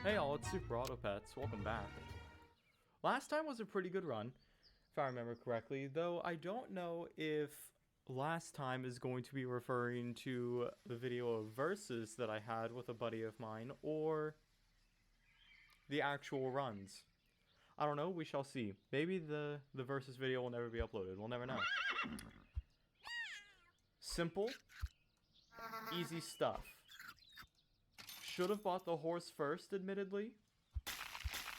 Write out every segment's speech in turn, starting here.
Hey all, it's Super Auto Pets. Welcome back. Last time was a pretty good run, if I remember correctly, though I don't know if last time is going to be referring to the video of verses that I had with a buddy of mine, or the actual runs. I don't know, we shall see. Maybe the versus video will never be uploaded, we'll never know. Simple, easy stuff. Should have bought the horse first, admittedly.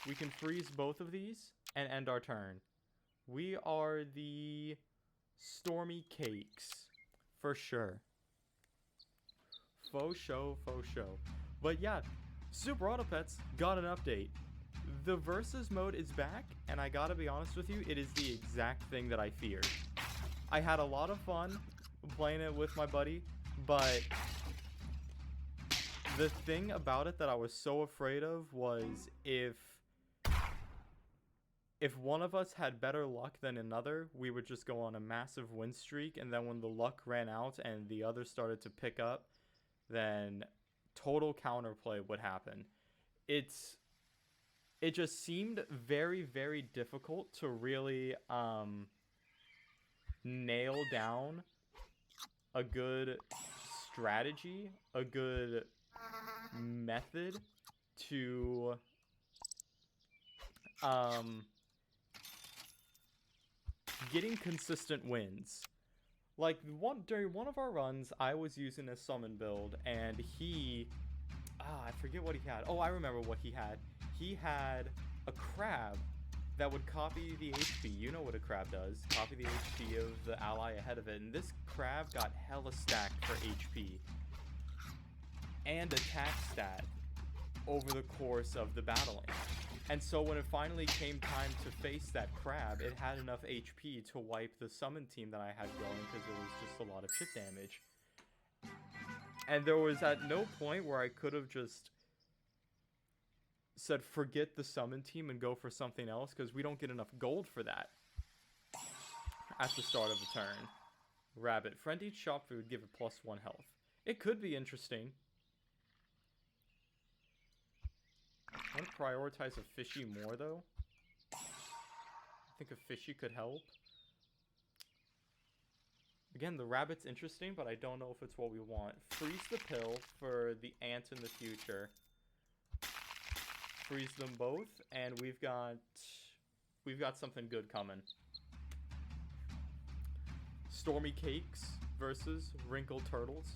We can freeze both of these and end our turn. We are the Stormy Cakes, for sure. Faux show, faux show. But yeah, Super Auto Pets got an update. The Versus mode is back, and I gotta be honest with you, it is the exact thing that I feared. I had a lot of fun playing it with my buddy, but the thing about it that I was so afraid of was if one of us had better luck than another, we would just go on a massive win streak, and then when the luck ran out and the other started to pick up, then total counterplay would happen. It just seemed very, very difficult to really nail down a good strategy, a good method to getting consistent wins. Like during one of our runs, I was using a summon build, and I forget what he had. Oh, I remember what he had. He had a crab that would copy the HP. You know what a crab does. Copy the HP of the ally ahead of it. And this crab got hella stacked for HP and attack stat over the course of the battling. And so when it finally came time to face that crab, it had enough HP to wipe the summon team that I had going because it was just a lot of chip damage. And there was at no point where I could have just said forget the summon team and go for something else, because we don't get enough gold for that at the start of the turn. Rabbit. Friend each shop food, give it +1 health. It could be interesting. I want to prioritize a fishy more, though. I think a fishy could help. Again, the rabbit's interesting, but I don't know if it's what we want. Freeze the pill for the ant in the future. Freeze them both, and we've got something good coming. Stormy Cakes versus Wrinkled Turtles.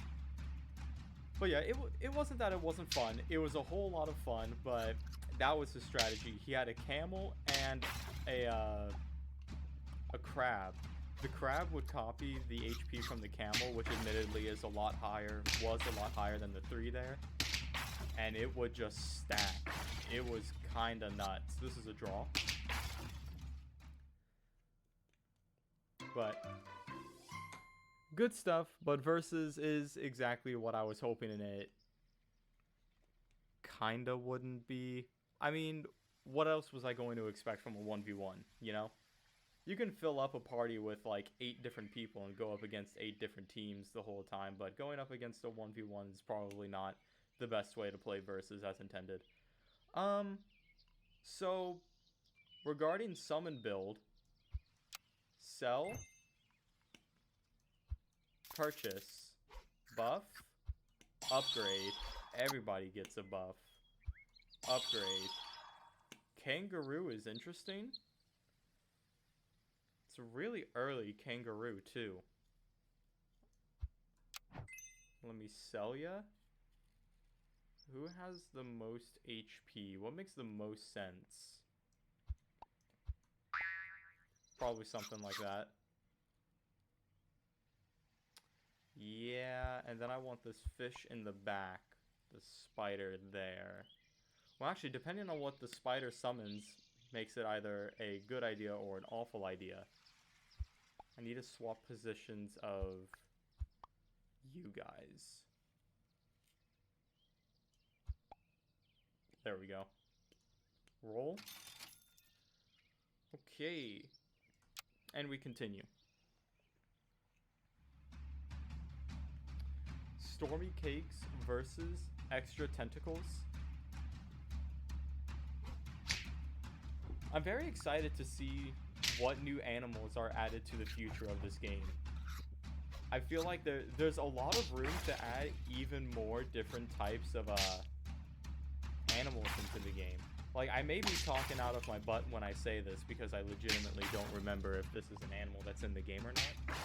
But yeah, it wasn't that it wasn't fun. It was a whole lot of fun, but that was his strategy. He had a camel and a crab. The crab would copy the HP from the camel, which admittedly was a lot higher than the 3 there. And it would just stack. It was kinda nuts. This is a draw. But good stuff, but Versus is exactly what I was hoping in it. Kinda wouldn't be. I mean, what else was I going to expect from a 1v1, you know? You can fill up a party with like 8 different people and go up against 8 different teams the whole time, but going up against a 1v1 is probably not the best way to play Versus as intended. So regarding summon build, sell, purchase, buff, upgrade. Everybody gets a buff. Upgrade. Kangaroo is interesting. It's a really early kangaroo, too. Let me sell ya. Who has the most HP? What makes the most sense? Probably something like that. Yeah, and then I want this fish in the back. The spider there. Well, actually, depending on what the spider summons, makes it either a good idea or an awful idea. I need to swap positions of you guys. There we go. Roll. Okay. And we continue. Stormy Cakes versus Extra Tentacles. I'm very excited to see what new animals are added to the future of this game. I feel like there's a lot of room to add even more different types of animals into the game. Like, I may be talking out of my butt when I say this because I legitimately don't remember if this is an animal that's in the game or not.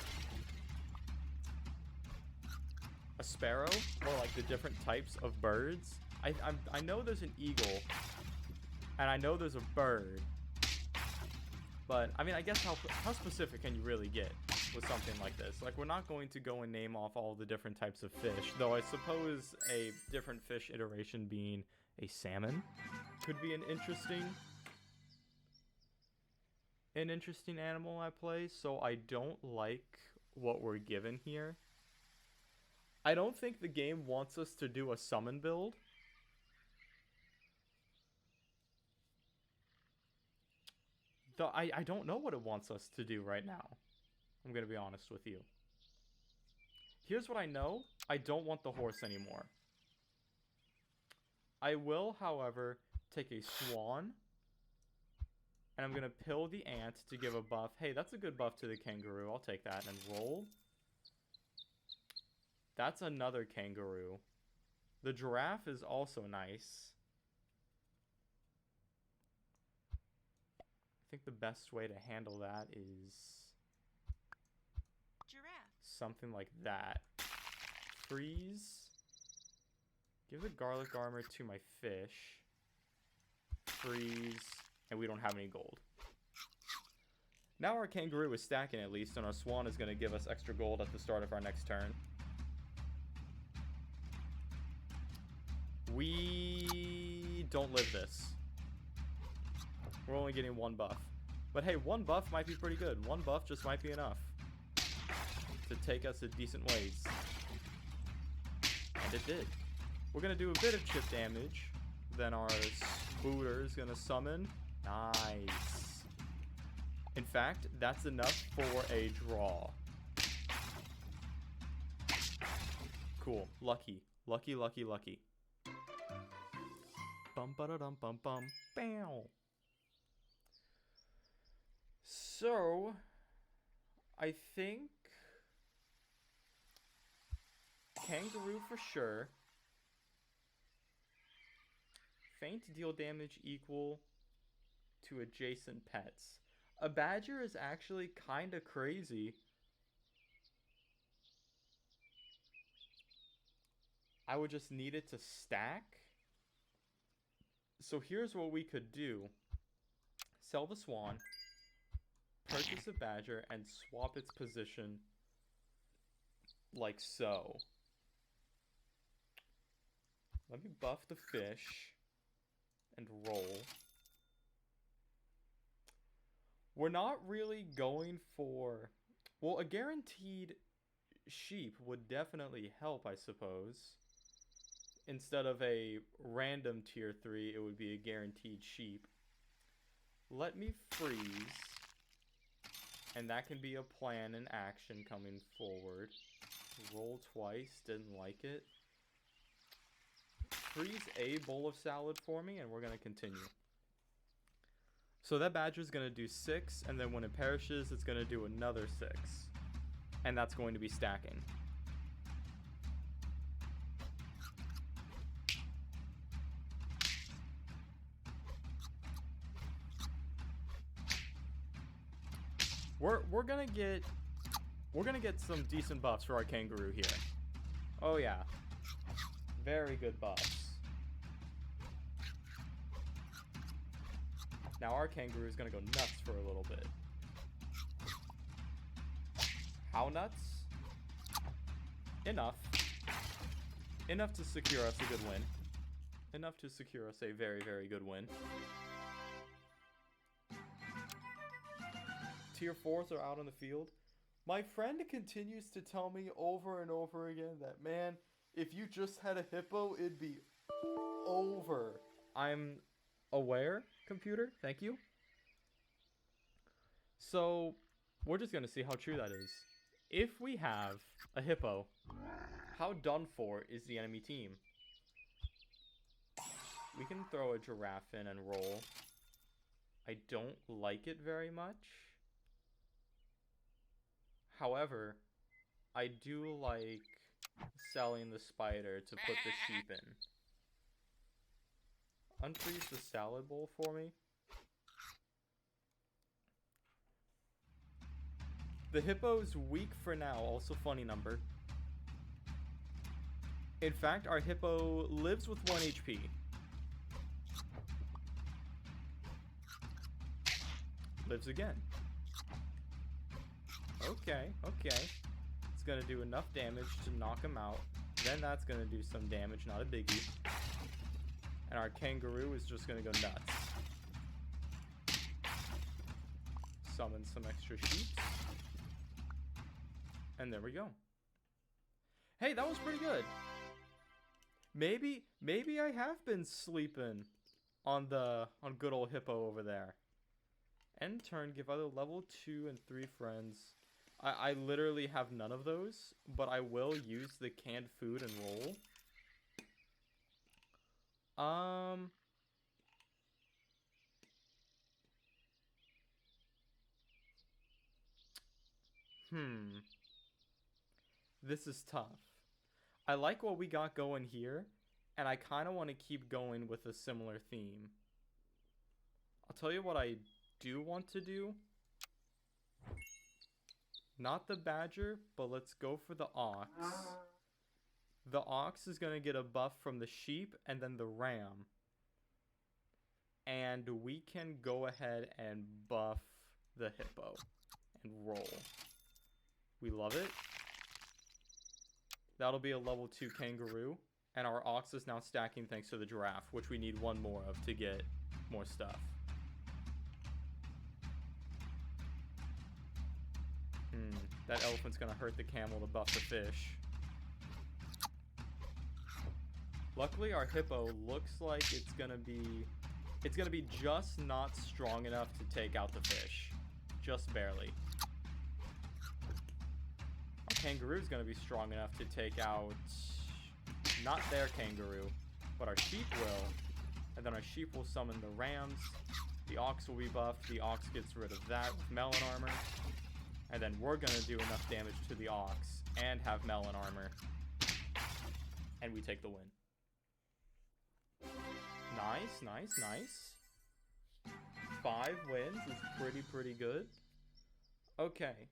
A sparrow, or like the different types of birds. I know there's an eagle, and I know there's a bird. But, I mean, I guess how specific can you really get with something like this? Like, we're not going to go and name off all the different types of fish, though I suppose a different fish iteration being a salmon could be an interesting animal at play. So I don't like what we're given here. I don't think the game wants us to do a summon build. Though I don't know what it wants us to do right now. I'm going to be honest with you. Here's what I know. I don't want the horse anymore. I will, however, take a swan. And I'm going to pill the ant to give a buff. Hey, that's a good buff to the kangaroo. I'll take that and roll. That's another kangaroo. The giraffe is also nice. I think the best way to handle that is giraffe. Something like that. Freeze. Give the garlic armor to my fish. Freeze. And we don't have any gold. Now our kangaroo is stacking at least, and our swan is going to give us extra gold at the start of our next turn. We don't live this. We're only getting one buff. But hey, one buff might be pretty good. One buff just might be enough to take us a decent ways. And it did. We're going to do a bit of chip damage. Then our spooter is going to summon. Nice. In fact, that's enough for a draw. Cool. Lucky. Lucky, lucky, lucky. Bum ba da dum bum bum. Bow. So, I think kangaroo for sure. Faint deal damage equal to adjacent pets. A badger is actually kind of crazy. I would just need it to stack. So here's what we could do. Sell the swan. Purchase a badger and swap its position like so. Let me buff the fish and roll. We're not really going for... Well, a guaranteed sheep would definitely help, I suppose. Instead of a random tier 3, it would be a guaranteed sheep. Let me freeze. And that can be a plan in action coming forward. Roll twice, didn't like it. Freeze a bowl of salad for me, and we're going to continue. So that badger's going to do 6, and then when it perishes, it's going to do another 6. And that's going to be stacking. We're gonna get some decent buffs for our kangaroo here. Oh yeah. Very good buffs. Now our kangaroo is gonna go nuts for a little bit. How nuts? Enough. Enough to secure us a good win. Enough to secure us a very, very good win. Tier 4s are out on the field. My friend continues to tell me over and over again that, man, if you just had a hippo, it'd be over. I'm aware, computer. Thank you. So, we're just going to see how true that is. If we have a hippo, how done for is the enemy team? We can throw a giraffe in and roll. I don't like it very much. However, I do like selling the spider to put the sheep in. Unfreeze the salad bowl for me. The hippo's weak for now, also funny number. In fact, our hippo lives with 1 HP. Lives again. Okay. It's gonna do enough damage to knock him out. Then that's gonna do some damage, not a biggie. And our kangaroo is just gonna go nuts. Summon some extra sheep. And there we go. Hey, that was pretty good. Maybe I have been sleeping on good old Hippo over there. End turn, give other level 2 and 3 friends. I literally have none of those, but I will use the canned food and roll. This is tough. I like what we got going here, and I kind of want to keep going with a similar theme. I'll tell you what I do want to do. Not the badger, but let's go for the ox. The ox is going to get a buff from the sheep and then the ram. And we can go ahead and buff the hippo and roll. We love it. That'll be a level 2 kangaroo. And our ox is now stacking thanks to the giraffe, which we need 1 more of to get more stuff. That elephant's gonna hurt the camel to buff the fish. Luckily, our hippo looks like it's gonna be just not strong enough to take out the fish. Just barely. Our kangaroo's gonna be strong enough to take out not their kangaroo, but our sheep will. And then our sheep will summon the rams. The ox will be buffed. The ox gets rid of that with melon armor. And then we're gonna do enough damage to the ox and have melon armor. And we take the win. Nice. 5 wins is pretty good. Okay.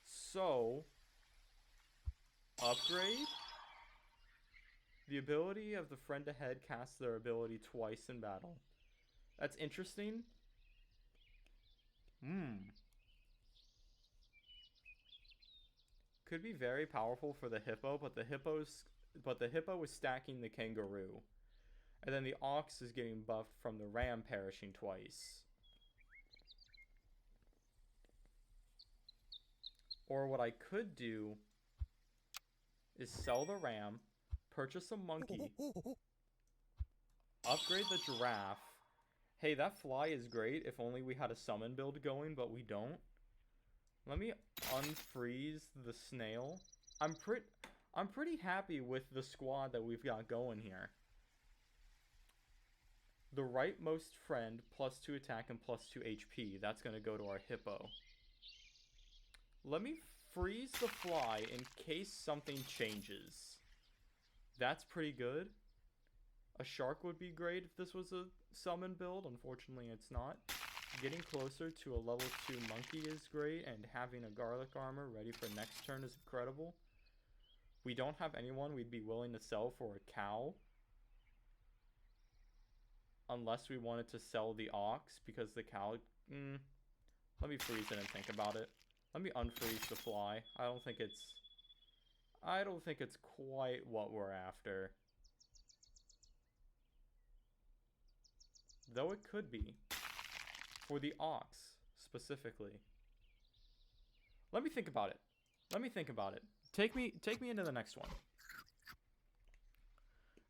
So, upgrade. The ability of the friend ahead casts their ability twice in battle. That's interesting. Could be very powerful for the hippo, but the hippo is stacking the kangaroo. And then the ox is getting buffed from the ram perishing twice. Or what I could do is sell the ram, purchase a monkey, upgrade the giraffe. Hey, that fly is great if only we had a summon build going, but we don't. Let me unfreeze the snail. I'm pretty happy with the squad that we've got going here. The rightmost friend, +2 attack and +2 HP. That's going to go to our hippo. Let me freeze the fly in case something changes. That's pretty good. A shark would be great if this was a summon build. Unfortunately, it's not. Getting closer to a level 2 monkey is great, and having a garlic armor ready for next turn is incredible. We don't have anyone we'd be willing to sell for a cow. Unless we wanted to sell the ox, because the cow... Let me freeze it and think about it. Let me unfreeze the fly. I don't think it's quite what we're after. Though it could be. For the ox, specifically. Let me think about it. Take me into the next one.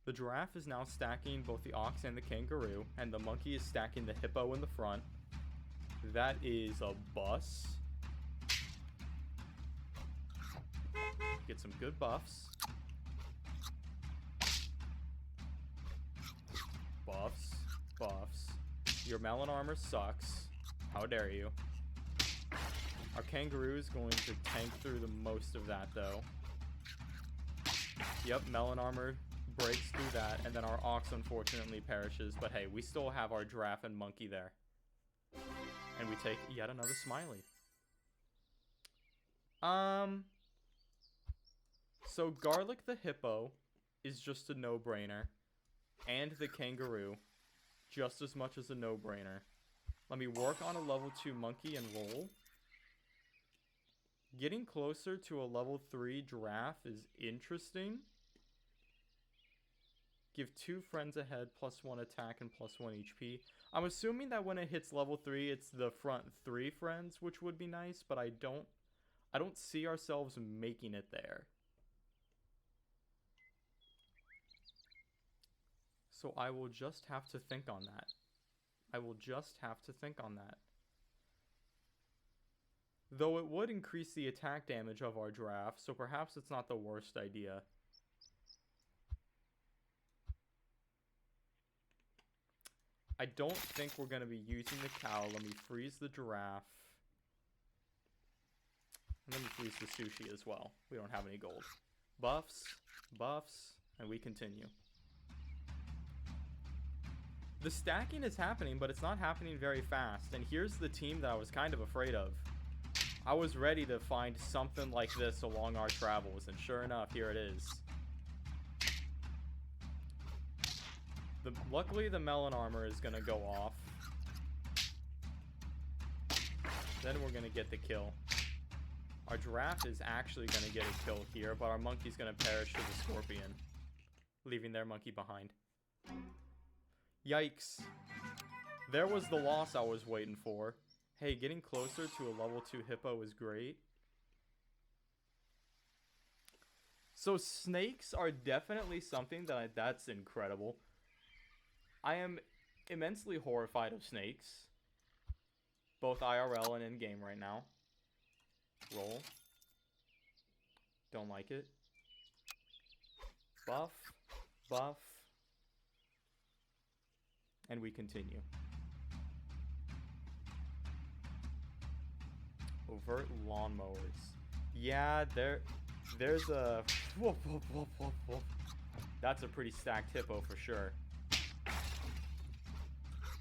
The giraffe is now stacking both the ox and the kangaroo, and the monkey is stacking the hippo in the front. That is a bus. Get some good buffs. Buffs. Buffs. Your melon armor sucks. How dare you. Our kangaroo is going to tank through the most of that, though. Yep, melon armor breaks through that, and then our ox unfortunately perishes. But hey, we still have our giraffe and monkey there. And we take yet another smiley. So garlic the hippo is just a no-brainer. And the kangaroo, just as much as a no-brainer. Let me work on a level 2 monkey and roll. Getting closer to a level 3 giraffe is interesting. Give 2 friends ahead, +1 attack and +1 HP. I'm assuming that when it hits level 3, it's the front 3 friends, which would be nice, but I don't see ourselves making it there. So I will just have to think on that. I will just have to think on that. Though it would increase the attack damage of our giraffe, so perhaps it's not the worst idea. I don't think we're going to be using the cow. Let me freeze the giraffe. And let me freeze the sushi as well. We don't have any gold. Buffs, buffs, and we continue. The stacking is happening, but it's not happening very fast. And here's the team that I was kind of afraid of. I was ready to find something like this along our travels, and sure enough, here it is. Luckily, the melon armor is going to go off. Then we're going to get the kill. Our giraffe is actually going to get a kill here, but our monkey's going to perish to the scorpion, leaving their monkey behind. Yikes. There was the loss I was waiting for. Hey, getting closer to a level 2 hippo is great. So snakes are definitely something that's incredible. I am immensely horrified of snakes. Both IRL and in-game right now. Roll. Don't like it. Buff. Buff. And we continue. Overt lawnmowers. Yeah, there's a... Whoop, whoop, whoop, whoop, whoop. That's a pretty stacked hippo for sure.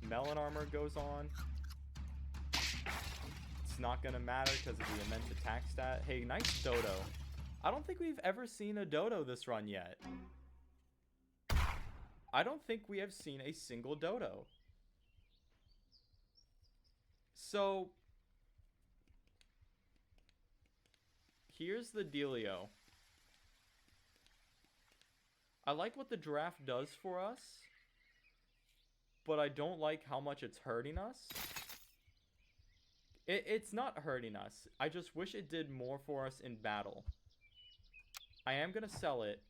Melon armor goes on. It's not gonna matter because of the immense attack stat. Hey, nice dodo. I don't think we've ever seen a dodo this run yet. I don't think we have seen a single dodo. So... here's the dealio. I like what the giraffe does for us, but I don't like how much it's hurting us. It's not hurting us. I just wish it did more for us in battle. I am going to sell it,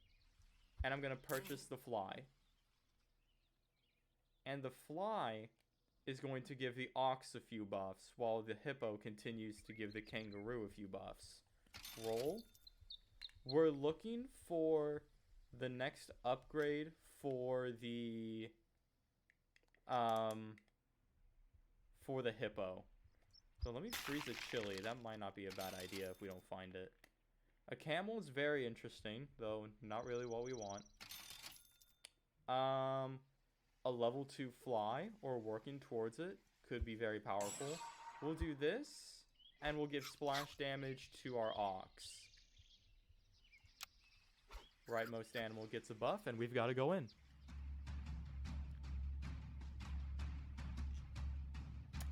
and I'm going to purchase the fly. And the fly is going to give the ox a few buffs, while the hippo continues to give the kangaroo a few buffs. Roll. We're looking for the next upgrade for the hippo. So let me freeze a chili. That might not be a bad idea if we don't find it. A camel is very interesting, though not really what we want. A level 2 fly, or working towards it, could be very powerful. We'll do this. And we'll give splash damage to our ox. Rightmost animal gets a buff, and we've got to go in.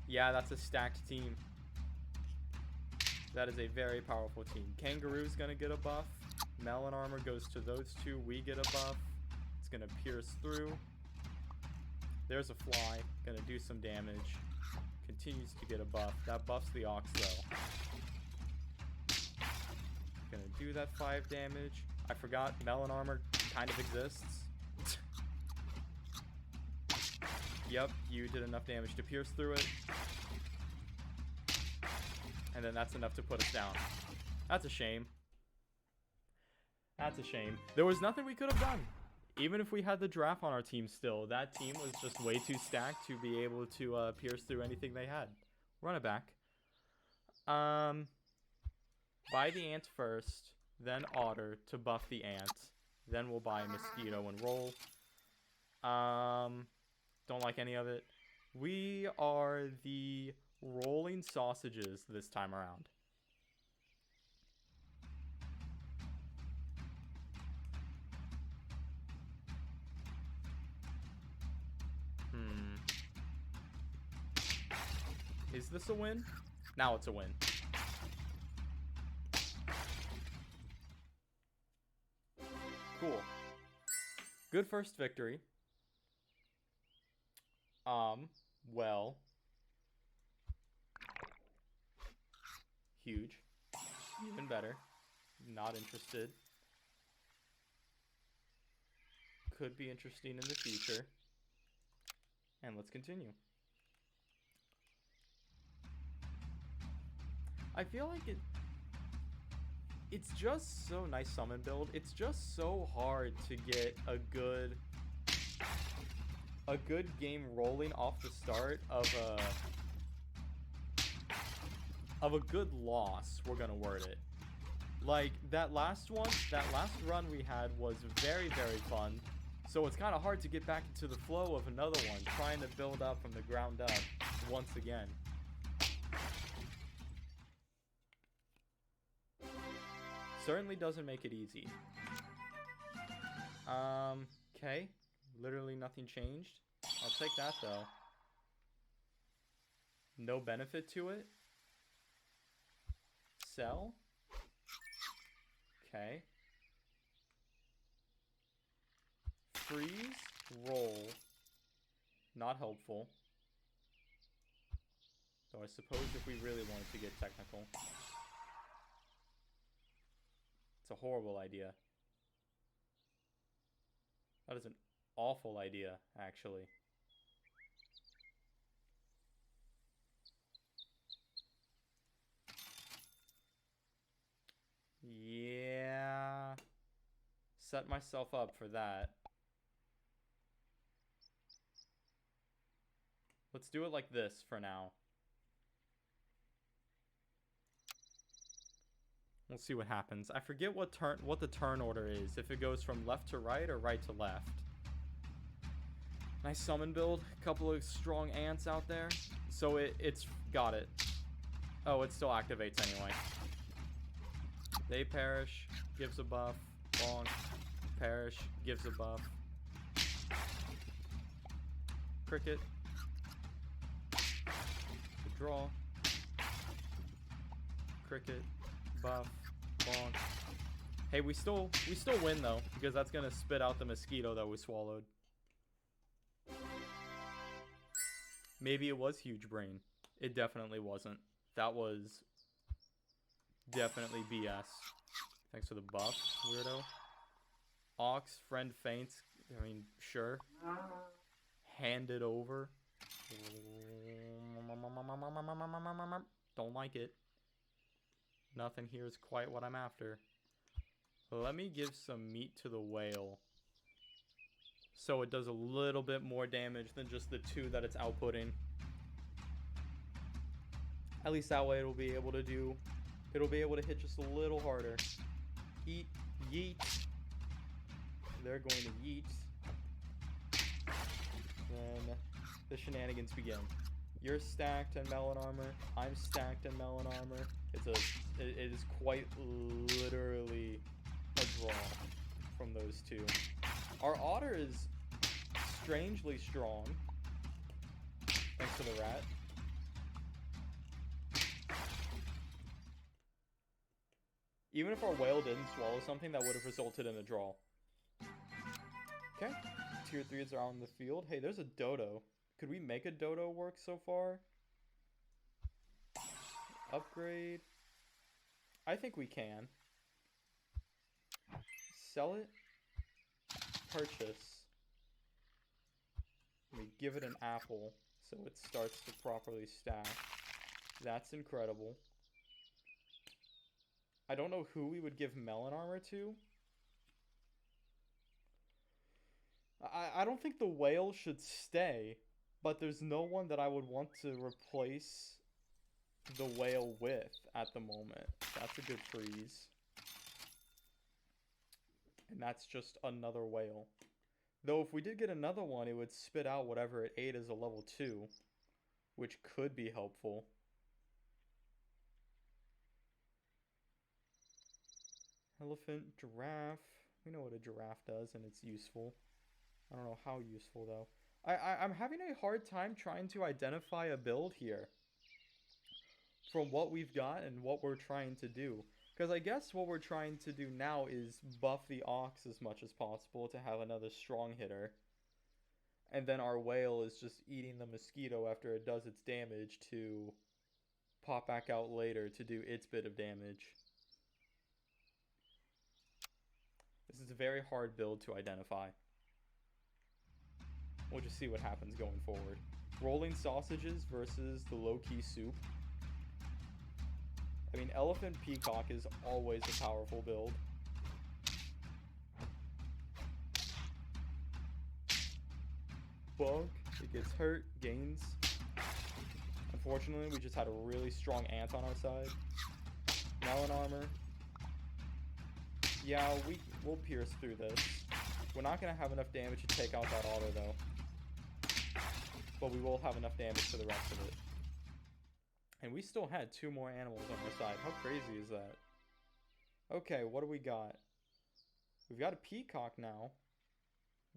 Yeah, that's a stacked team. That is a very powerful team. Kangaroo's going to get a buff. Melon armor goes to those two. We get a buff. It's going to pierce through. There's a fly. Going to do some damage. Continues to get a buff. That buffs the ox, though. Gonna do that 5 damage. I forgot melon armor kind of exists. Yep, you did enough damage to pierce through it. And then that's enough to put us down. That's a shame. That's a shame. There was nothing we could have done. Even if we had the giraffe on our team still, that team was just way too stacked to be able to pierce through anything they had. Run it back. Buy the ant first, then otter to buff the ant. Then we'll buy mosquito and roll. Don't like any of it. We are the rolling sausages this time around. Is this a win? Now it's a win. Cool. Good first victory. Well. Huge. Even better. Not interested. Could be interesting in the future. And let's continue. I feel like it's just so nice summon build. It's just so hard to get a good game rolling off the start of a good loss, we're gonna word it. Like that last run we had was very, very fun. So it's kind of hard to get back into the flow of another one, trying to build up from the ground up once again. Certainly doesn't make it easy. Okay. Literally nothing changed. I'll take that though. No benefit to it. Sell. Okay. Freeze. Roll. Not helpful. Though I suppose if we really wanted to get technical. It's a horrible idea. That is an awful idea, actually. Yeah. Set myself up for that. Let's do it like this for now. We'll see what happens. I forget what the turn order is. If it goes from left to right or right to left. Nice summon build. A couple of strong ants out there. So it's got it. Oh, it still activates anyway. They perish. Gives a buff. Bonk. Perish. Gives a buff. Cricket. Good draw. Cricket. Buff. Bonk. Hey, we still win though, because that's gonna spit out the mosquito that we swallowed. Maybe it was huge brain. It definitely wasn't. That was definitely BS. Thanks for the buff, weirdo. Ox, friend faints. I mean, sure. Hand it over. Don't like it. Nothing here is quite what I'm after. Let me give some meat to the whale. So it does a little bit more damage than just the 2 that it's outputting. At least that way it'll be able to hit just a little harder. Eat, yeet. They're going to yeet. Then the shenanigans begin. You're stacked in melon armor. I'm stacked in melon armor. It is quite literally a draw from those two. Our otter is strangely strong. Thanks to the rat. Even if our whale didn't swallow something, that would have resulted in a draw. Okay. Tier 3s are on the field. Hey, there's a dodo. Could we make a dodo work so far? Upgrade. I think we can. Sell it. Purchase. We give it an apple so it starts to properly stack. That's incredible. I don't know who we would give melon armor to. I don't think the whale should stay, but there's no one that I would want to replace the whale with at the moment. That's a good freeze. And that's just another whale. Though if we did get another one, it would spit out whatever it ate as a level 2, which could be helpful. Elephant, giraffe. We know what a giraffe does, and it's useful. I don't know how useful, though. I'm having a hard time trying to identify a build here from what we've got and what we're trying to do. Because I guess what we're trying to do now is buff the ox as much as possible to have another strong hitter. And then our whale is just eating the mosquito after it does its damage to pop back out later to do its bit of damage. This is a very hard build to identify. We'll just see what happens going forward. Rolling sausages versus the low-key soup. I mean, elephant peacock is always a powerful build. Bug, it gets hurt, gains. Unfortunately, we just had a really strong ant on our side. Melon armor. Yeah, we'll pierce through this. We're not going to have enough damage to take out that auto, though. But we will have enough damage for the rest of it. And we still had 2 more animals on our side. How crazy is that? Okay, what do we got? We've got a peacock now,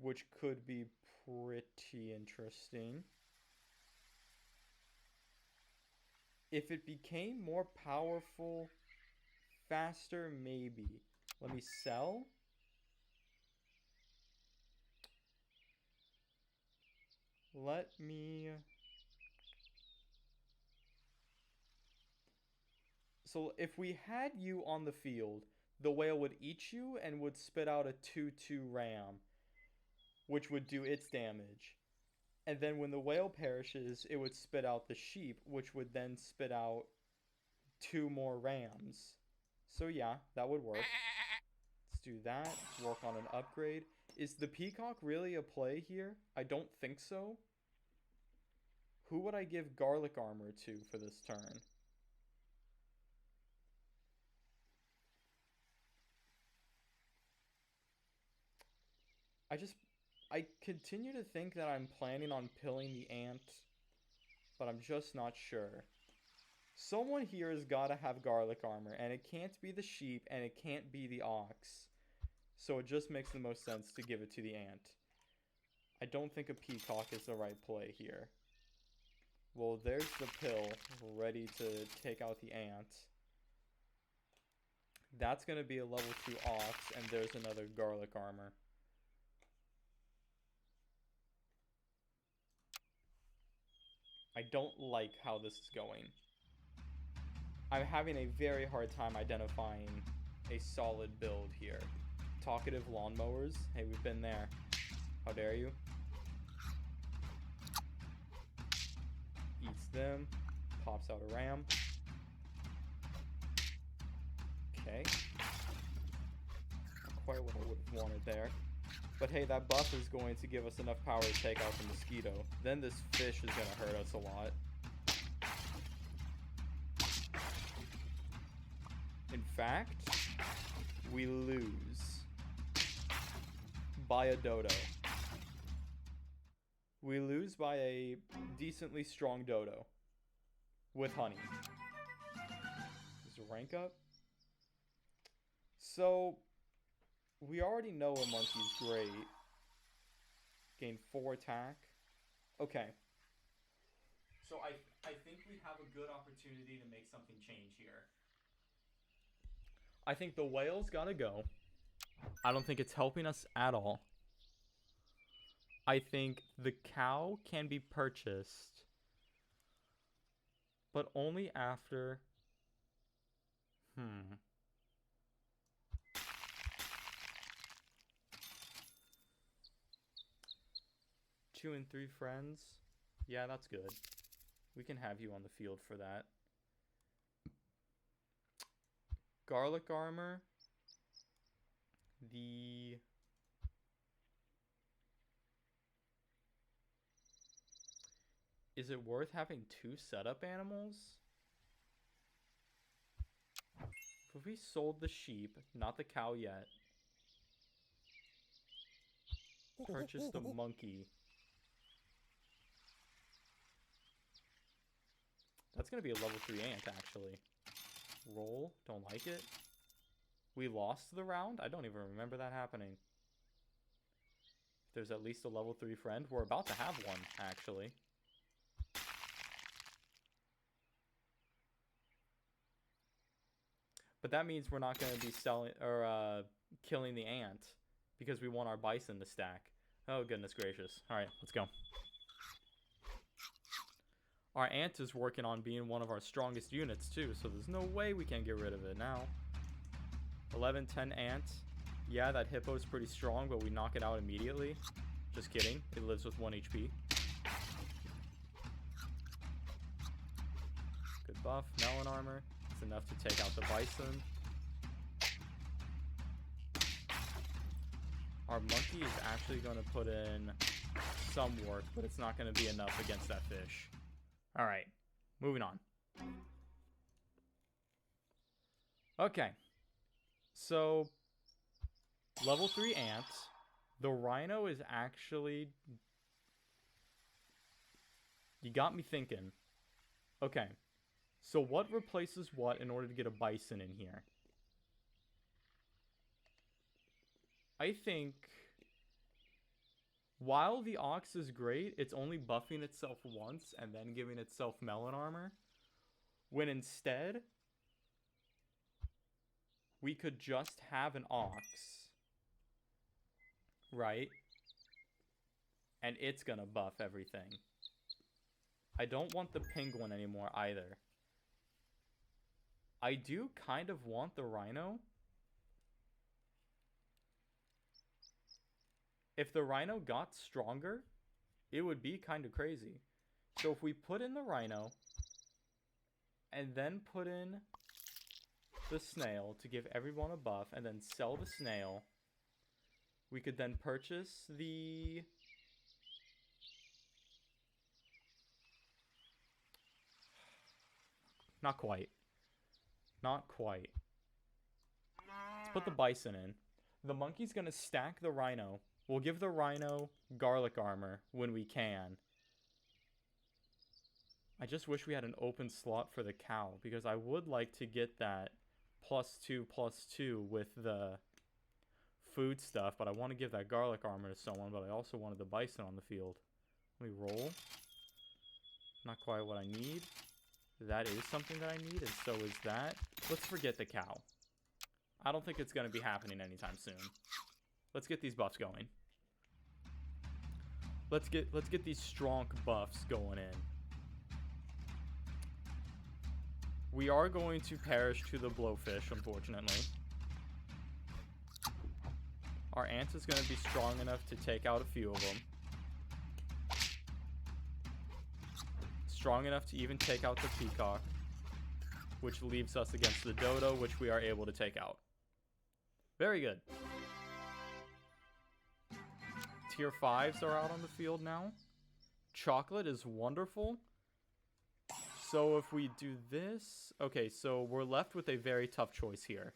which could be pretty interesting. If it became more powerful, faster, maybe. Let me sell. Let me... So if we had you on the field, the whale would eat you and would spit out a 2/2 ram, which would do its damage. And then when the whale perishes, it would spit out the sheep, which would then spit out 2 more rams. So yeah, that would work. Let's do that. Work on an upgrade. Is the peacock really a play here? I don't think so. Who would I give garlic armor to for this turn? I continue to think that I'm planning on pilling the ant, but I'm just not sure. Someone here has got to have garlic armor, and it can't be the sheep, and it can't be the ox. So it just makes the most sense to give it to the ant. I don't think a peacock is the right play here. Well, there's the pill, ready to take out the ant. That's going to be a level 2 ox, and there's another garlic armor. I don't like how this is going. I'm having a very hard time identifying a solid build here. Talkative lawnmowers. Hey, we've been there. How dare you? Eats them. Pops out a ram. Okay. Not quite what I would have wanted there. But hey, that buff is going to give us enough power to take out the mosquito. Then this fish is going to hurt us a lot. In fact, we lose by a dodo. We lose by a decently strong dodo with honey. Is a rank up? So, we already know a monkey's great. Gain 4 attack. Okay. So I think we have a good opportunity to make something change here. I think the whale's gotta go. I don't think it's helping us at all. I think the cow can be purchased, but only after... 2 and 3 friends. Yeah, that's good. We can have you on the field for that. Garlic armor. The Is it worth having 2 setup animals? If we sold the sheep, not the cow yet. Purchase the monkey. That's going to be a level 3 ant, actually. Roll. Don't like it. We lost the round? I don't even remember that happening. There's at least a level 3 friend. We're about to have one, actually. But that means we're not going to be selling or killing the ant because we want our bison to stack. Oh, goodness gracious. All right, let's go. Our ant is working on being one of our strongest units, too, so there's no way we can get rid of it now. 11, 10 ant. Yeah, that hippo is pretty strong, but we knock it out immediately. Just kidding. It lives with 1 HP. Good buff. Melon armor. It's enough to take out the bison. Our monkey is actually going to put in some work, but it's not going to be enough against that fish. All right, moving on. Okay, so level 3 ant. The rhino is actually... You got me thinking. Okay, so what replaces what in order to get a bison in here? I think while the ox is great, it's only buffing itself once and then giving itself melon armor. When instead, we could just have an ox, right? And it's gonna buff everything. I don't want the penguin anymore either. I do kind of want the rhino. If the rhino got stronger, it would be kind of crazy. So if we put in the rhino and then put in the snail to give everyone a buff and then sell the snail, we could then purchase the... Not quite. Not quite. Let's put the bison in. The monkey's gonna stack the rhino. We'll give the rhino garlic armor when we can. I just wish we had an open slot for the cow, because I would like to get that +2/+2 with the food stuff, but I want to give that garlic armor to someone, but I also wanted the bison on the field. Let me roll. Not quite what I need. That is something that I need, and so is that. Let's forget the cow. I don't think it's going to be happening anytime soon. Let's get these buffs going. Let's get these strong buffs going in. We are going to perish to the blowfish, unfortunately. Our ant is going to be strong enough to take out a few of them. Strong enough to even take out the peacock, which leaves us against the dodo, which we are able to take out. Very good. Tier 5s are out on the field now. Chocolate is wonderful. So if we do this... Okay, so we're left with a very tough choice here.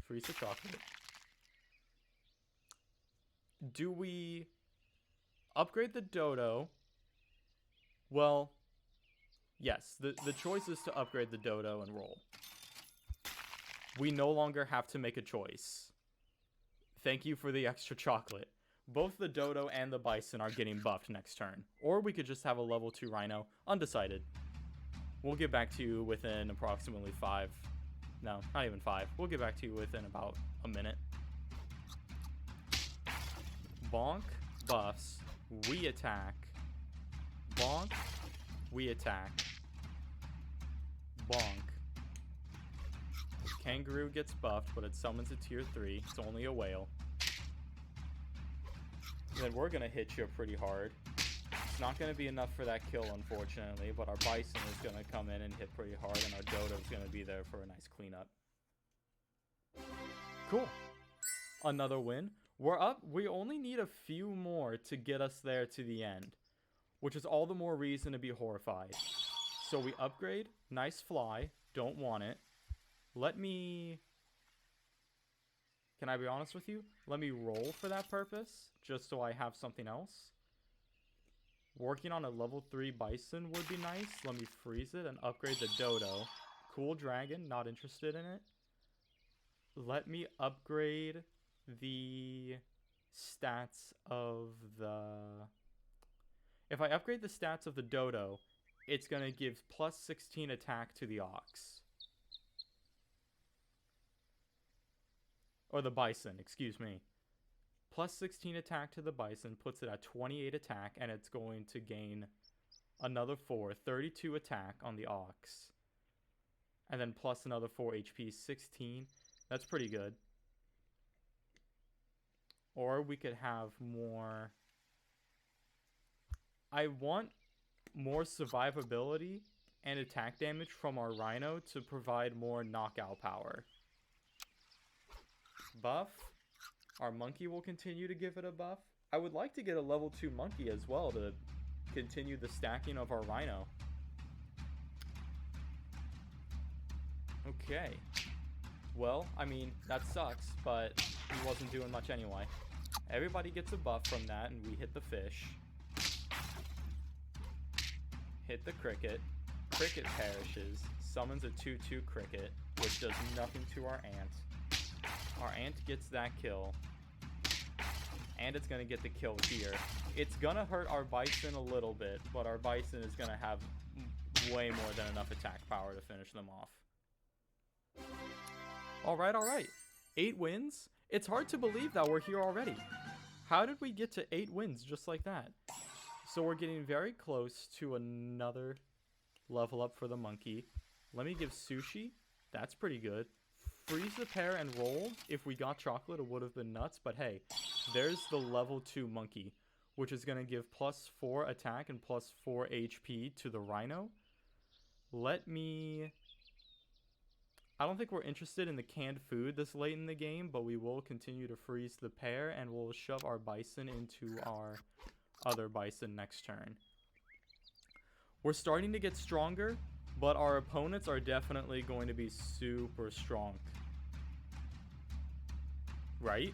Freeze the chocolate. Do we upgrade the dodo? Well, yes. The choice is to upgrade the dodo and roll. We no longer have to make a choice. Thank you for the extra chocolate. Both the dodo and the bison are getting buffed next turn. Or we could just have a level 2 rhino. Undecided. We'll get back to you within approximately 5. No, not even 5. We'll get back to you within about a minute. Bonk. Buffs. We attack. Bonk. We attack. Bonk. Kangaroo gets buffed, but it summons a tier 3. It's only a whale. Then we're going to hit you pretty hard. It's not going to be enough for that kill, unfortunately, but our bison is going to come in and hit pretty hard, and our dodo is going to be there for a nice cleanup. Cool. Another win. We're up. We only need a few more to get us there to the end. which is all the more reason to be horrified. So we upgrade. Nice fly. Don't want it. Let me... Can I be honest with you? Let me roll for that purpose, just so I have something else. Working on a level 3 bison would be nice. Let me freeze it and upgrade the dodo. Cool dragon, not interested in it. Let me upgrade the stats of the... If I upgrade the stats of the dodo, it's going to give plus 16 attack to the ox. Or the bison, excuse me. Plus 16 attack to the bison puts it at 28 attack, and it's going to gain another 4, 32 attack on the ox. And then plus another 4 HP, 16. That's pretty good. Or we could have more... I want more survivability and attack damage from our rhino to provide more knockout power. Buff. Our monkey will continue to give it a buff. I would like to get a level 2 monkey as well to continue the stacking of our rhino. Okay. Well, I mean, that sucks, but he wasn't doing much anyway. Everybody gets a buff from that, and we hit the fish. Hit the cricket. Cricket perishes. Summons a 2-2 cricket, which does nothing to our ant. Our ant gets that kill. And it's going to get the kill here. It's going to hurt our bison a little bit, but our bison is going to have way more than enough attack power to finish them off. Alright, alright. 8 wins? It's hard to believe that we're here already. How did we get to 8 wins just like that? So we're getting very close to another level up for the monkey. Let me give sushi. That's pretty good. Freeze the pear and roll. If we got chocolate, it would have been nuts. But hey, there's the level 2 monkey, which is going to give plus 4 attack and plus 4 HP to the rhino. Let me... I don't think we're interested in the canned food this late in the game, but we will continue to freeze the pear, and we'll shove our bison into our other bison next turn. We're starting to get stronger, but our opponents are definitely going to be super strong. Right?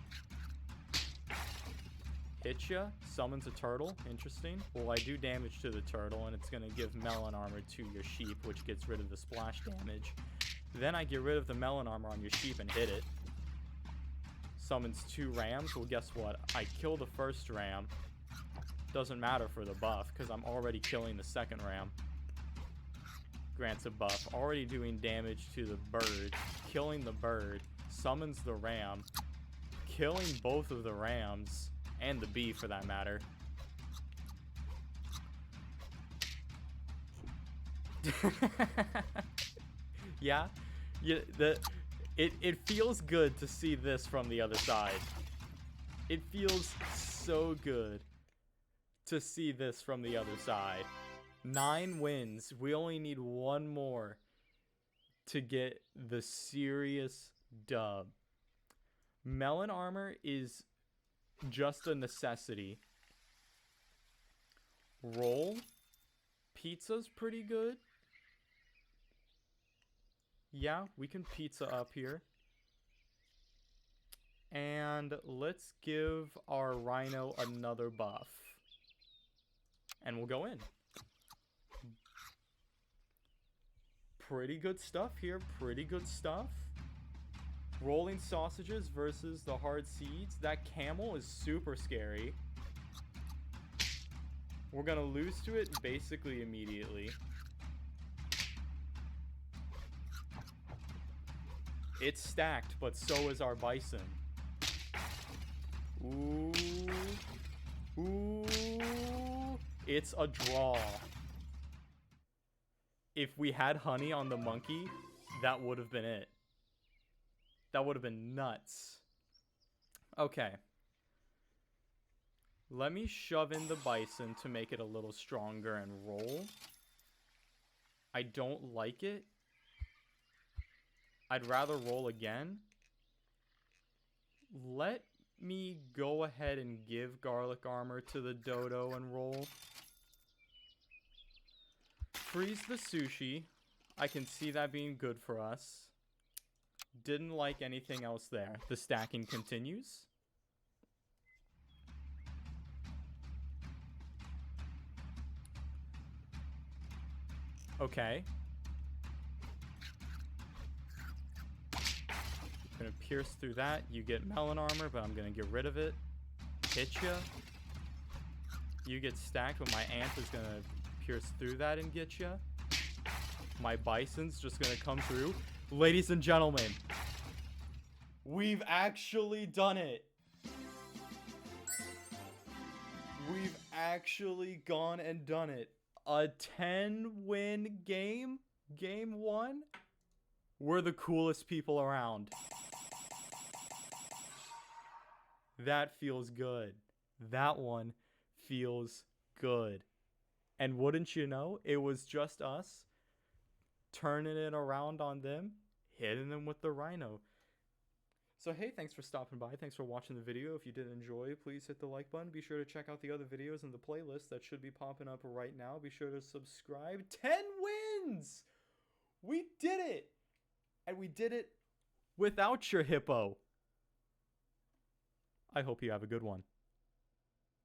Hitcha summons a turtle. Interesting. Well, I do damage to the turtle, and it's going to give melon armor to your sheep, which gets rid of the splash damage. Then I get rid of the melon armor on your sheep and hit it. Summons 2 rams. Well, guess what? I kill the first ram. Doesn't matter for the buff, because I'm already killing the second ram. Grants a buff. Already doing damage to the bird. Killing the bird. Summons the ram. Killing both of the rams. And the bee, for that matter. Yeah, it feels good to see this from the other side. It feels so good to see this from the other side. 9 wins. We only need 1 more to get the serious dub. Melon armor is just a necessity. Roll. Pizza's pretty good. Yeah, we can pizza up here. And let's give our rhino another buff. And we'll go in. Pretty good stuff here. Pretty good stuff. Rolling sausages versus the hard seeds. That camel is super scary. We're gonna lose to it basically immediately. It's stacked, but so is our bison. Ooh. Ooh. It's a draw. If we had honey on the monkey, that would have been it. That would have been nuts. Okay. Let me shove in the bison to make it a little stronger and roll. I don't like it. I'd rather roll again. Let me go ahead and give garlic armor to the dodo and roll. freeze the sushi. I can see that being good for us. Didn't like anything else there. The stacking continues. Okay. Gonna pierce through that. You get melon armor, but I'm gonna get rid of it. Hit ya. You get stacked, but my ant is gonna pierce through that and get ya. My bison's just gonna come through. Ladies and gentlemen, we've actually done it. We've actually gone and done it. A 10-win game? Game 1? We're the coolest people around. That feels good. That one feels good. And wouldn't you know, it was just us turning it around on them, hitting them with the rhino. So hey, thanks for stopping by. Thanks for watching the video. If you did enjoy, please hit the like button. Be sure to check out the other videos in the playlist that should be popping up right now. Be sure to subscribe. 10 wins! We did it! And we did it without your hippo. I hope you have a good one.